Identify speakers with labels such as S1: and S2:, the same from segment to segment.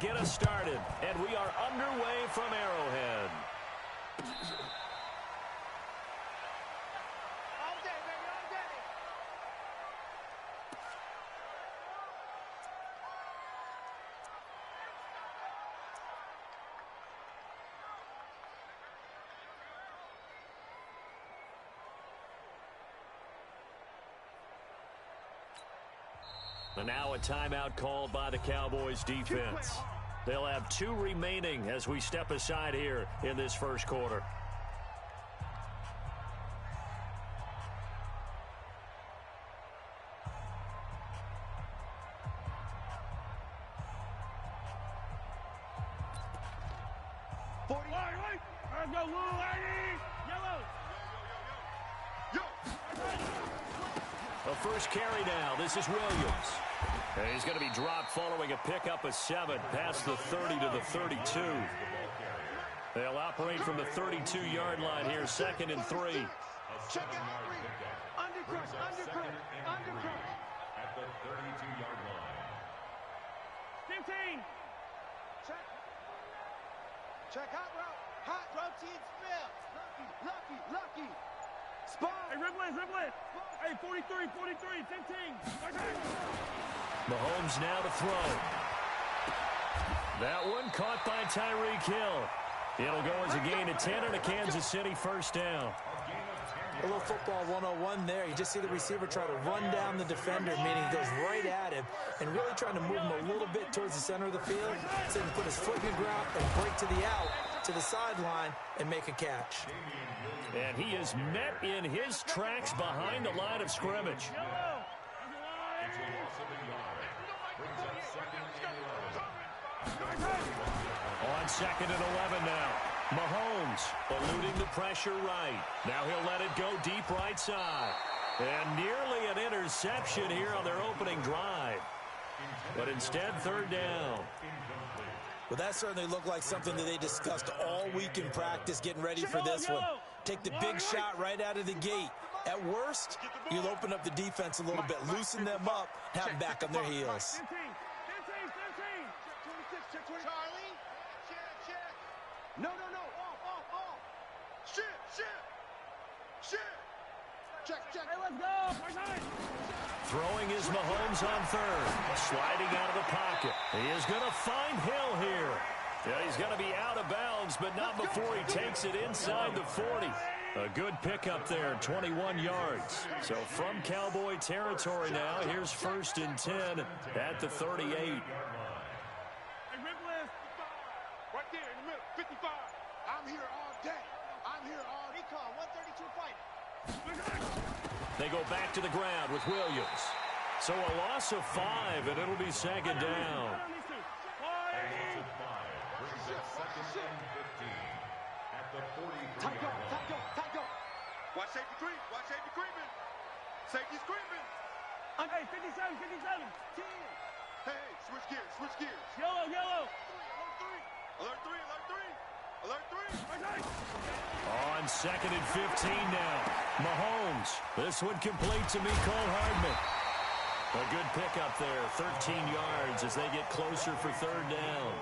S1: get us started, and we are underway from Arrowhead. And now a timeout called by the Cowboys defense. They'll have 2 remaining as we step aside here in this first quarter. A first carry now. This is Williams. And he's going to be dropped following a pickup of 7 past the 30 to the 32. They'll operate from the 32-yard line here, 2nd and 3.
S2: Check it out. Undercut. At the 32-yard line.
S3: 15.
S2: Check hot route. Hot routine spell. Lucky. Spot.
S3: Hey, Riblet. Hey, 43, 15.
S1: Mahomes now to throw. That one caught by Tyreek Hill. It'll go as a gain of 10 and a Kansas City first down.
S4: A little football 101 there. You just see the receiver try to run down the defender, meaning he goes right at him and really trying to move him a little bit towards the center of the field so he can put his foot in the ground and break to the out, to the sideline, and make a catch.
S1: And he is met in his tracks behind the line of scrimmage. On 2nd and 11 now. Mahomes eluding the pressure right. Now he'll let it go deep right side. And nearly an interception here on their opening drive. But instead, 3rd down.
S4: Well, that certainly looked like something that they discussed all week in practice, getting ready for this one. Take the big shot right out of the gate. At worst, you'll open up the defense a little bit, loosen them up, have them back on their heels.
S3: 15.
S2: Charlie. Check. No. Off. Shit. Check.
S3: Hey, let's go.
S1: Throwing is Mahomes on 3rd. Sliding out of the pocket. He is going to find Hill here. Yeah, he's going to be out of bounds, but not before he takes it inside the 40. A good pickup there, 21 yards. So from Cowboy territory now, here's 1st and 10 at the 38.
S3: Hey, Riblet.
S2: Right there in the middle, 55. I'm here all day. Recon, 132 fighter.
S1: They go back to the ground with Williams. So a loss of 5, and it'll be 2nd down.
S2: Tight go. Watch safety creeping. Safety's creeping.
S3: Hey, 57. 10.
S2: Hey, switch gears.
S3: Yellow.
S2: Alert 3.
S1: On 2nd and 15 now. Mahomes. This one complete to Mecole Hardman. A good pickup there, 13 yards as they get closer for 3rd down.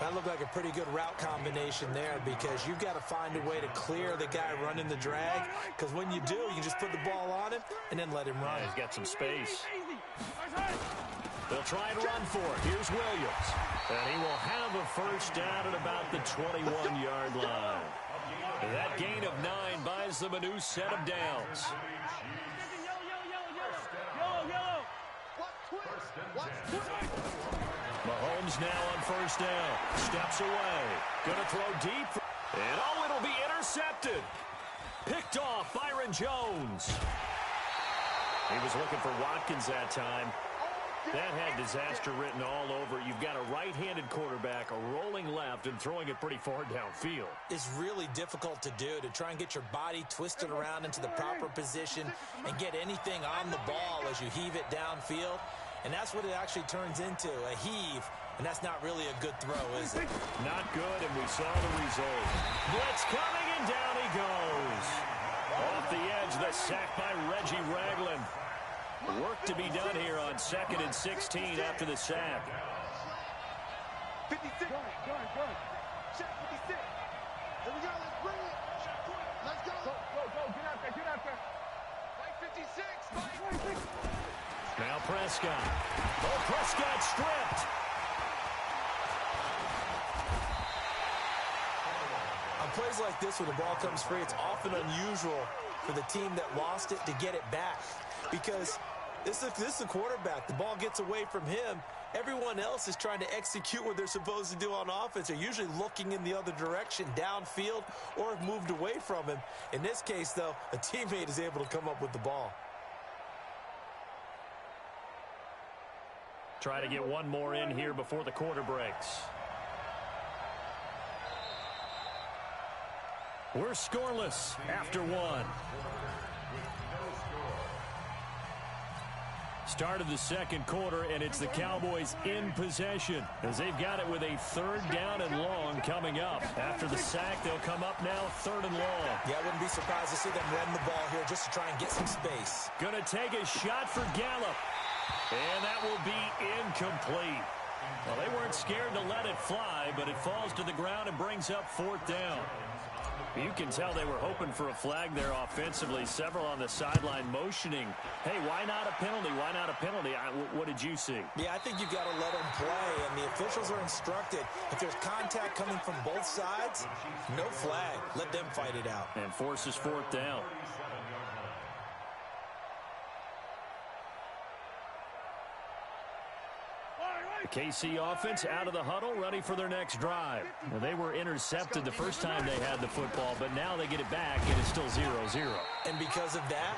S4: That looked like a pretty good route combination there because you've got to find a way to clear the guy running the drag, because when you do, you just put the ball on him and then let him run.
S1: He's got some space. They'll try and run for it. Here's Williams. And he will have a first down at about the 21-yard line. That gain of 9 buys them a new set of downs. Mahomes now on 1st down. Steps away. Going to throw deep. And it'll be intercepted. Picked off Byron Jones. He was looking for Watkins that time. That had disaster written all over it. You've got a right-handed quarterback, a rolling left, and throwing it pretty far downfield.
S4: It's really difficult to do, to try and get your body twisted around into the proper position and get anything on the ball as you heave it downfield. And that's what it actually turns into, a heave. And that's not really a good throw, is it?
S1: Not good, and we saw the result. Blitz coming, and down he goes. Off the edge, the sack by Reggie Ragland. Work to be done here on 2nd and 16 after the sack.
S2: 56. Good. Check 56. Here we go. Let's bring it. Let's go.
S3: Go. Get out there.
S2: Mike 56.
S1: Now Prescott. Oh, Prescott stripped.
S4: On plays like this where the ball comes free, it's often unusual for the team that lost it to get it back, because this is the quarterback. The ball gets away from him. Everyone else is trying to execute what they're supposed to do on offense. They're usually looking in the other direction, downfield, or have moved away from him. In this case, though, a teammate is able to come up with the ball.
S1: Try to get one more in here before the quarter breaks. We're scoreless after one. Start of the second quarter, and it's the Cowboys in possession as they've got it with a 3rd down and long coming up. After the sack, they'll come up now 3rd and long.
S4: Yeah, I wouldn't be surprised to see them run the ball here just to try and get some space.
S1: Gonna take a shot for Gallup, and that will be incomplete. Well, they weren't scared to let it fly, but it falls to the ground and brings up 4th down. You can tell they were hoping for a flag there offensively. Several on the sideline motioning, hey, why not a penalty? Why not a penalty? What did you see?
S4: Yeah, I think you've got to let them play, and the officials are instructed. If there's contact coming from both sides, no flag. Let them fight it out.
S1: And forces 4th down. The KC offense out of the huddle, ready for their next drive. Well, they were intercepted the first time they had the football, but now they get it back, and it's still 0-0.
S4: And because of that,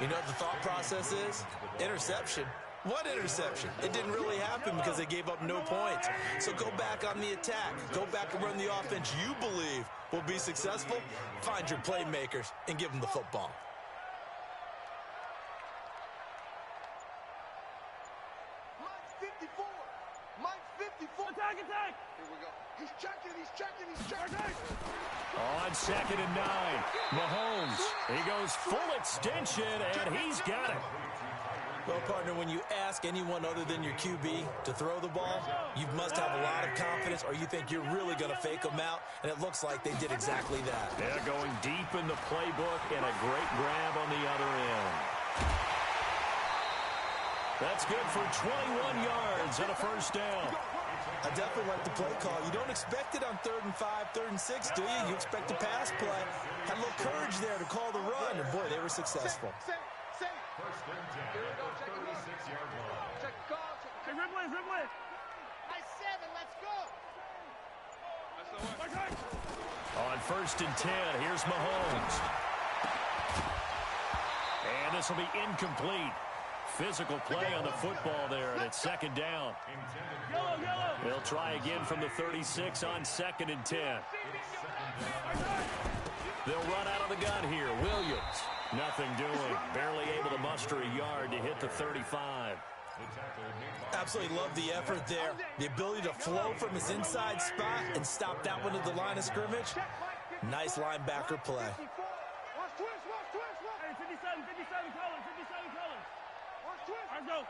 S4: you know what the thought process is? Interception. What interception? It didn't really happen because they gave up no points. So go back on the attack. Go back and run the offense you believe will be successful. Find your playmakers and give them the football.
S3: Attack!
S2: Here we go. He's checking.
S1: On 2nd and 9, Mahomes. He goes full extension, and he's got it.
S4: Well, partner, when you ask anyone other than your QB to throw the ball, you must have a lot of confidence, or you think you're really going to fake them out, and it looks like they did exactly that.
S1: Yeah, going deep in the playbook, and a great grab on the other end. That's good for 21 yards and a 1st down.
S4: I definitely like the play call. You don't expect it on 3rd and 5, 3rd and 6, do you? You expect a pass play. Had a little courage there to call the run, and boy, they were successful.
S2: Safe. First and 10. Here we go. Check the 36-yard line. Check the call.
S3: Hey, Ripley.
S2: Nice 7. Let's go. That's the one.
S1: On 1st and 10, here's Mahomes. And this will be incomplete. Physical play on the football there, and it's 2nd down.
S3: Yellow.
S1: They'll try again from the 36 on 2nd and 10. They'll run out of the gun here. Williams, nothing doing. Barely able to muster a yard to hit the 35.
S4: Absolutely love the effort there. The ability to flow from his inside spot and stop that one at the line of scrimmage. Nice linebacker play.
S2: Watch twist.
S3: Hey, 57 colors. Let's go.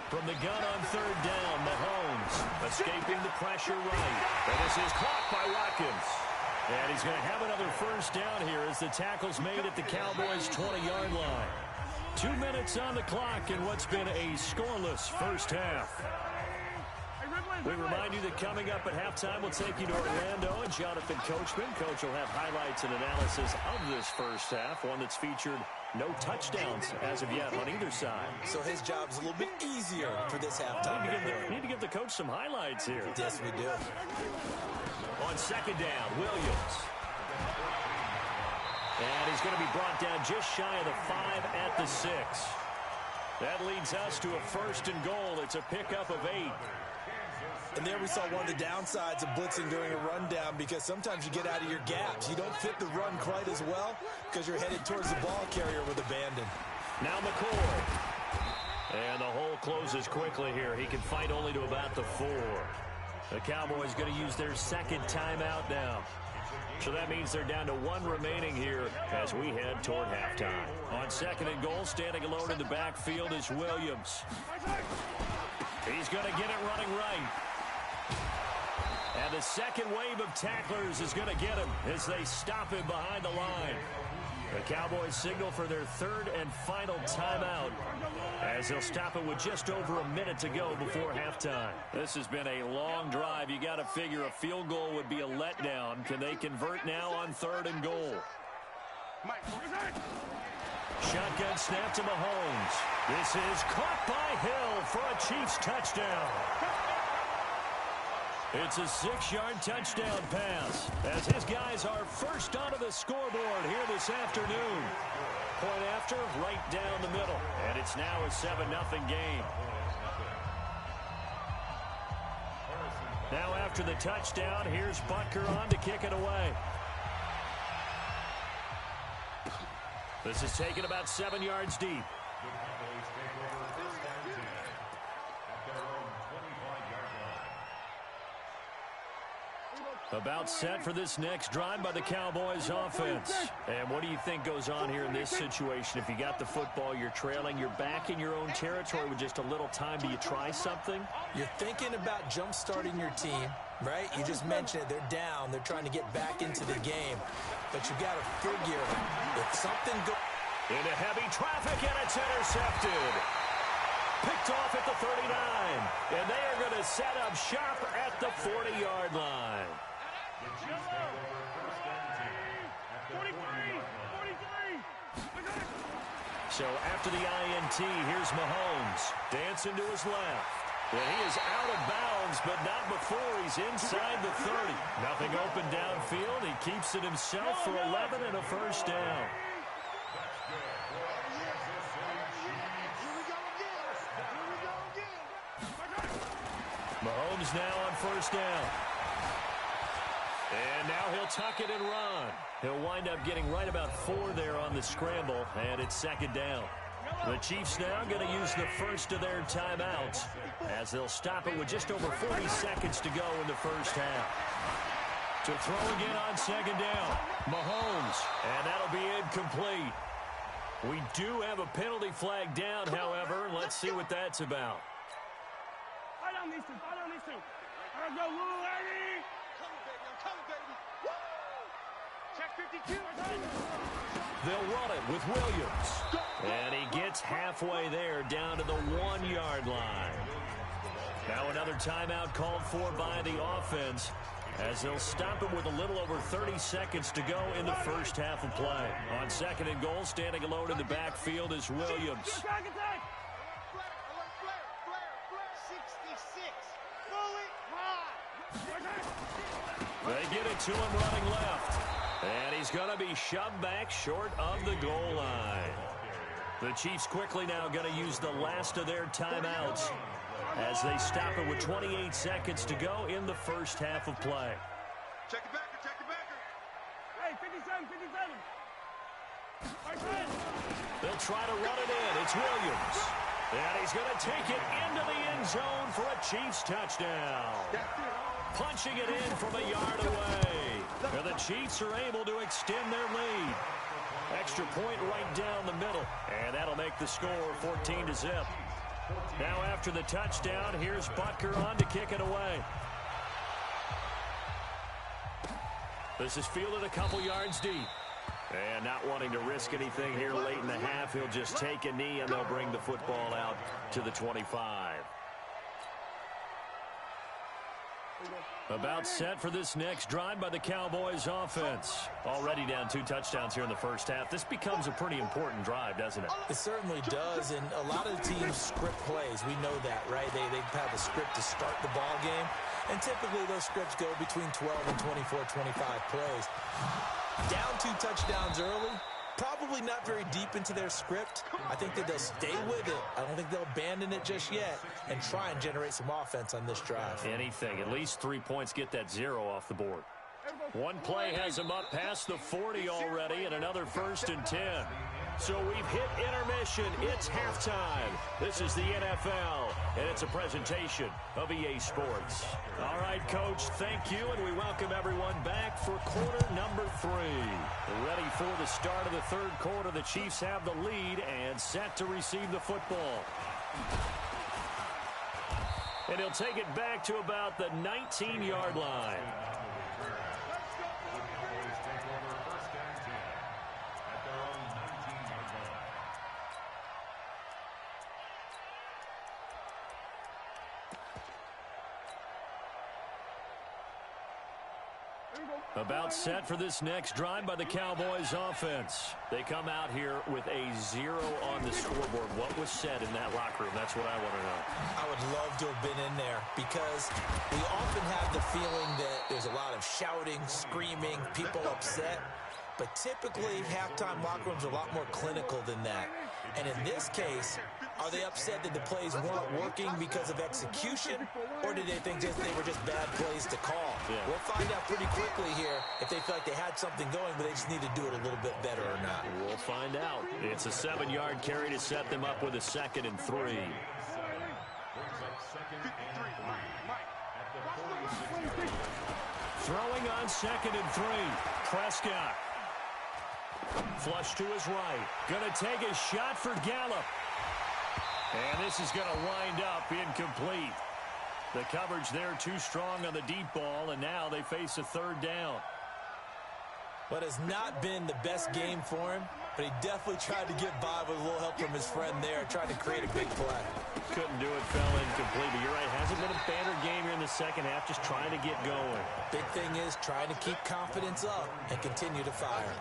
S1: From the gun on 3rd down, Mahomes escaping the pressure right. And this is caught by Watkins. And he's going to have another 1st down here as the tackle's made at the Cowboys' 20-yard line. 2 minutes on the clock in what's been a scoreless first half. We remind you that coming up at halftime, we'll take you to Orlando and Jonathan Coachman. Coach will have highlights and analysis of this first half, one that's featured no touchdowns as of yet on either side.
S4: So his job's a little bit easier for this halftime.
S1: Need to give the coach some highlights here.
S4: Yes, we do.
S1: On 2nd down, Williams. And he's going to be brought down just shy of the 5 at the 6. That leads us to a 1st and goal. It's a pickup of 8.
S4: And there we saw one of the downsides of blitzing during a rundown, because sometimes you get out of your gaps. You don't fit the run quite as well because you're headed towards the ball carrier with abandon.
S1: Now McCoy. And the hole closes quickly here. He can fight only to about the 4. The Cowboys going to use their 2nd timeout now. So that means they're down to 1 remaining here as we head toward halftime. On 2nd and goal, standing alone in the backfield is Williams. He's going to get it running right. And the second wave of tacklers is going to get him as they stop him behind the line. The Cowboys signal for their third and final timeout as they'll stop it with just over a minute to go before halftime. This has been a long drive. You got to figure a field goal would be a letdown. Can they convert now on 3rd and goal? Shotgun snap to Mahomes. This is caught by Hill for a Chiefs touchdown. It's a 6-yard touchdown pass as his guys are first onto the scoreboard here this afternoon. Point after, right down the middle. And it's now a 7-0 game. Now after the touchdown, here's Butker on to kick it away. This is taken about 7 yards deep. About set for this next drive by the Cowboys offense. And what do you think goes on here in this situation? If you got the football, you're trailing, you're back in your own territory with just a little time. Do you try something?
S4: You're thinking about jump-starting your team, right? You just mentioned it. They're down. They're trying to get back into the game. But you got to figure if something goes
S1: into heavy traffic, and it's intercepted. Picked off at the 39. And they are going to set up shop at the 40-yard line.
S3: 43.
S1: So after the INT, here's Mahomes. Dancing to his left. And he is out of bounds, but not before he's inside the 30. Nothing open downfield. He keeps it himself for 11 and a first down. Mahomes now on first down. And now he'll tuck it and run. He'll wind up getting right about 4 there on the scramble, and it's 2nd down. The Chiefs now going to use the first of their timeouts as they'll stop it with just over 40 seconds to go in the first half. To throw again on 2nd down, Mahomes, and that'll be incomplete. We do have a penalty flag down, however. Let's see what that's about.
S3: Fight on these two. Let's go, little lady.
S2: Come, baby. Woo! Check 52.
S1: They'll run it with Williams. And he gets halfway there down to the 1-yard line. Now another timeout called for by the offense as they'll stop it with a little over 30 seconds to go in the first half of play. On 2nd and goal, standing alone in the backfield is Williams.
S3: 66.
S1: They get it to him running left. And he's going to be shoved back short of the goal line. The Chiefs quickly now going to use the last of their timeouts as they stop it with 28 seconds to go in the first half of play.
S2: Check it back.
S3: Hey, 57.
S1: They'll try to run it in. It's Williams. And he's going to take it into the end zone for a Chiefs touchdown. Punching it in from a yard away. And the Chiefs are able to extend their lead. Extra point right down the middle. And that'll make the score 14-0. Now after the touchdown, here's Butker on to kick it away. This is fielded a couple yards deep. And not wanting to risk anything here late in the half, he'll just take a knee and they'll bring the football out to the 25. About set for this next drive by the Cowboys offense. Already down 2 touchdowns here in the first half. This becomes a pretty important drive, doesn't it?
S4: It certainly does, and a lot of the teams script plays. We know that, right? They have a script to start the ball game, and typically those scripts go between 12 and 24, 25 plays. Down 2 touchdowns early, probably not very deep into their script. I think that they'll stay with it. I don't think they'll abandon it just yet and try and generate some offense on this drive.
S1: Anything. At least 3 points, get that 0 off the board. One play has them up past the 40 already, and another 1st and 10. So we've hit intermission. It's halftime. This is the NFL, and it's a presentation of EA Sports. All right, Coach, thank you, and we welcome everyone back for quarter number 3. Ready for the start of the 3rd quarter. The Chiefs have the lead and set to receive the football. And he'll take it back to about the 19-yard line. About set for this next drive by the Cowboys offense. They come out here with a 0 on the scoreboard. What was said in that locker room? That's what I want to know.
S4: I would love to have been in there because we often have the feeling that there's a lot of shouting, screaming, people upset. But typically, halftime locker rooms are a lot more clinical than that. And in this case, are they upset that the plays weren't working because of execution, or did they think they were just bad plays to call?
S1: Yeah.
S4: We'll find out pretty quickly here if they feel like they had something going, but they just need to do it a little bit better or not.
S1: We'll find out. It's a 7-yard carry to set them up with a 2nd and 3. Throwing on 2nd and 3. Prescott. Flush to his right. Going to take a shot for Gallup. And this is going to wind up incomplete. The coverage there too strong on the deep ball, and now they face a 3rd down.
S4: But it's not been the best game for him, but he definitely tried to get by with a little help from his friend there, tried to create a big play.
S1: Couldn't do it, fell incomplete. But you're right, hasn't been a banner game here in the second half, just trying to get going.
S4: Big thing is trying to keep confidence up and continue to fire.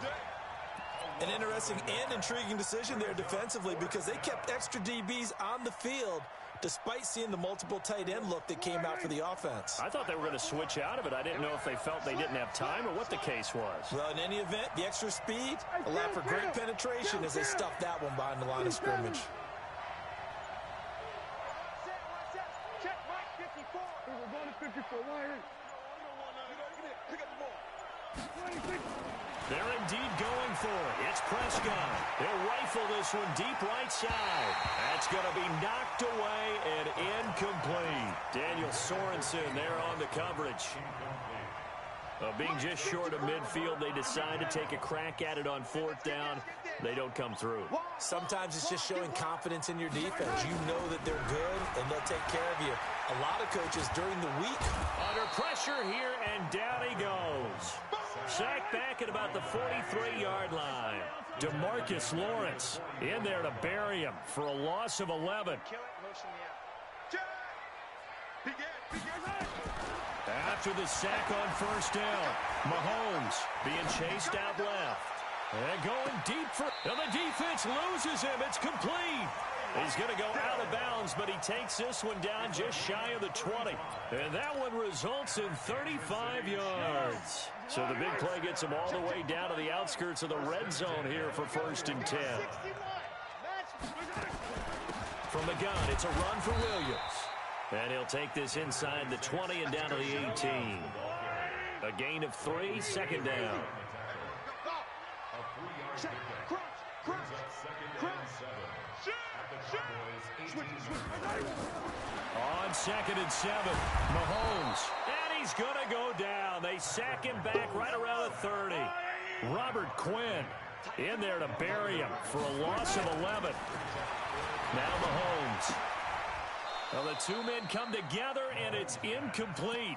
S4: An interesting and intriguing decision there defensively because they kept extra DBs on the field despite seeing the multiple tight end look that came out for the offense.
S1: I thought they were going to switch out of it. I didn't know if they felt they didn't have time or what the case was.
S4: Well, in any event, the extra speed allowed for great penetration as they stuffed that one behind the line of scrimmage.
S2: Check Mike 54.
S3: We're going to 54. Why?
S2: Pick up the ball.
S3: 26.
S1: They're indeed going for it. It's Prescott. They'll rifle this one deep right side. That's going to be knocked away and incomplete. Daniel Sorensen there on the coverage. Being just short of midfield, they decide to take a crack at it on 4th down. They don't come through.
S4: Sometimes it's just showing confidence in your defense. You know that they're good, and they'll take care of you. A lot of coaches during the week.
S1: Under pressure here, and down he goes. Sacked back at about the 43-yard line. DeMarcus Lawrence in there to bury him for a loss of 11. After the sack on 1st down, Mahomes being chased out left. And going deep for... And the defense loses him. It's complete. He's going to go out of bounds, but he takes this one down just shy of the 20. And that one results in 35 yards. So the big play gets him all the way down to the outskirts of the red zone here for 1st and 10. From the gun, it's a run for Williams. And he'll take this inside the 20 and down to the 18. A gain of 3, 2nd down. On 2nd and 7, Mahomes. And he's going to go down. They sack him back right around the 30. Robert Quinn in there to bury him for a loss of 11. Now Mahomes. Well, the two men come together, and it's incomplete.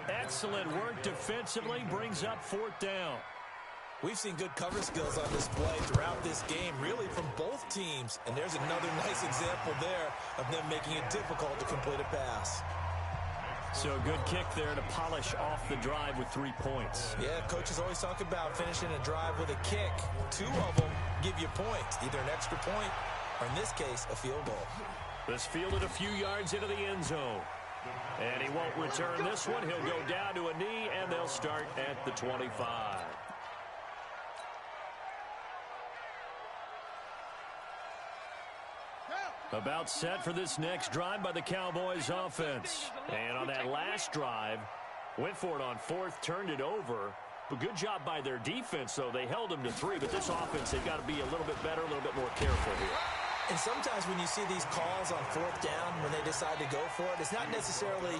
S1: Excellent work defensively, brings up 4th down.
S4: We've seen good cover skills on display throughout this game, really from both teams. And there's another nice example there of them making it difficult to complete a pass.
S1: So a good kick there to polish off the drive with 3 points.
S4: Yeah, coaches always talk about finishing a drive with a kick. 2 of them give you points, either an extra point or, in this case, a field goal.
S1: This fielded a few yards into the end zone. And he won't return this one. He'll go down to a knee, and they'll start at the 25. About set for this next drive by the Cowboys offense. And on that last drive, went for it on 4th, turned it over. But good job by their defense, though. They held them to 3, but this offense, they've got to be a little bit better, a little bit more careful here.
S4: And sometimes when you see these calls on 4th down, when they decide to go for it, it's not necessarily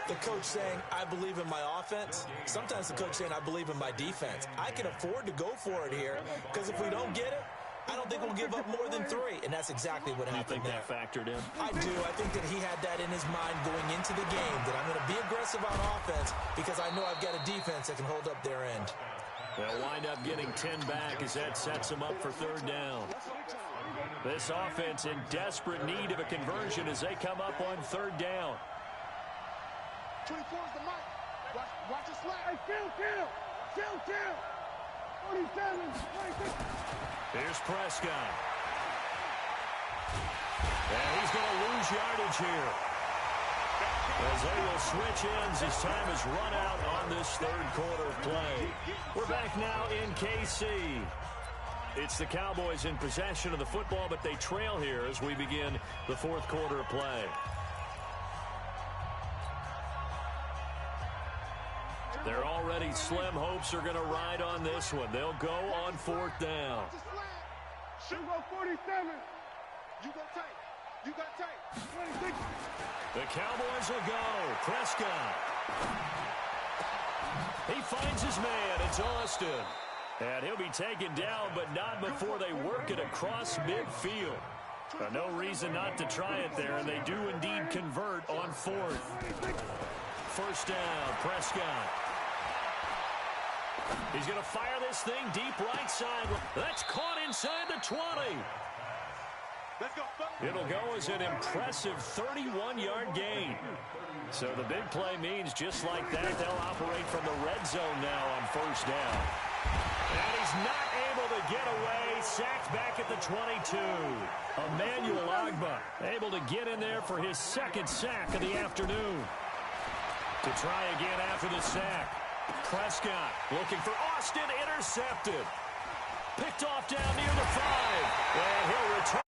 S4: the coach saying, I believe in my offense. Sometimes the coach saying, I believe in my defense. I can afford to go for it here because if we don't get it, I don't think we'll give up more than 3, and that's exactly what happened there.
S1: You think that factored in?
S4: I do. I think that he had that in his mind going into the game, that I'm going to be aggressive on offense because I know I've got a defense that can hold up their end.
S1: They'll wind up getting 10 back as that sets them up for 3rd down. This offense in desperate need of a conversion as they come up on 3rd down.
S2: 24 is the mic. Watch the slap.
S3: Hey, kill. 47, 26.
S1: Here's Prescott. And he's going to lose yardage here, as they will switch ends as time has run out on this 3rd quarter play. We're back now in KC. It's the Cowboys in possession of the football, but they trail here as we begin the 4th quarter play. They're already slim hopes are going to ride on this one. They'll go on 4th down.
S3: Shoot go 47.
S2: You got tape.
S3: 26.
S1: The Cowboys will go. Prescott. He finds his man. It's Austin. And he'll be taken down, but not before they work it across midfield. No reason not to try it there, and they do indeed convert on 4th. 1st down, Prescott. He's going to fire this thing deep right side. That's caught inside the 20. It'll go as an impressive 31-yard gain. So the big play means just like that, they'll operate from the red zone now on 1st down. And he's not able to get away. Sacked back at the 22. Emmanuel Ogbah able to get in there for his 2nd sack of the afternoon. To try again after the sack. Prescott looking for Austin, intercepted. Picked off down near the 5. And he'll return.